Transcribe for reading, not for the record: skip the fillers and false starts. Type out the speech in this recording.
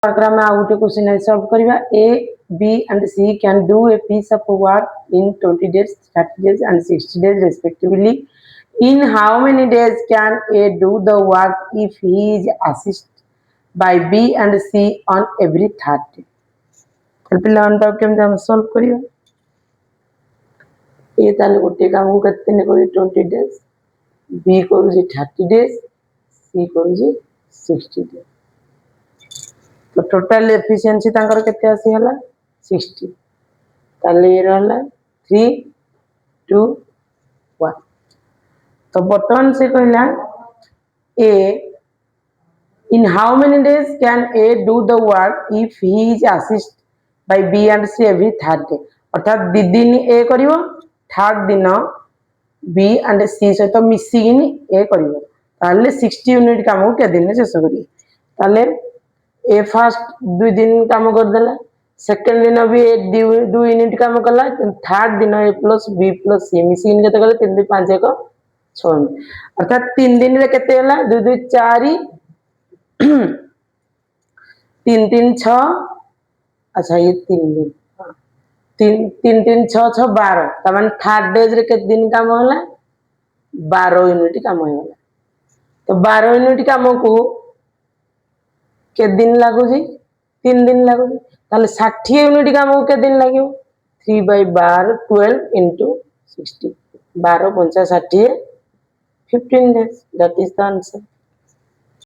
में आउ गोटे क्वेश्चन सॉल्व करबा A B and C can do a piece of work in 20 days 30 days and 60 days respectively. In how many days can A do the work if he is assisted by B and C on every third day? पे केमते हम solve करिया ए ताले गोटे काम करते ने करी 20 days B करू जी 30 days सी करू जी 60 days तो टोटल एफिशिएंसी तांकर केते आसी हला 60 ताले ये रहला 3 2 1 तो बर्तमान से कहला ए in how many days can A do the work if he is assisted by B and C every third day अर्थात दी दिन ए करिवो थर्ड दिन बी एंड सी सहित मिसिकिनी ए करिवो ताले 60 यूनिट काम के दिन शेष करी ताले ए फर्स्ट 2 दिन काम कर देला सेकंड दिन भी ए 2 यूनिट काम कला थर्ड दिन ए प्लस बी प्लस सी मिसिकिनी केते कले 3 2 5 1 6 अर्थात 3 दिन रे केते होला 2 2 4 3 3 6 अच्छा ये 3 दिन 3 3 6 6 12 तमन थर्ड डेज रे के दिन काम होला 12 यूनिट काम होला तो 12 यूनिट काम को के दिन लागो जी 3 दिन लागो जी ताले 60 यूनिट काम को के दिन लागियो 3/12 12 into 60 12 5 60 15 days that is the answer.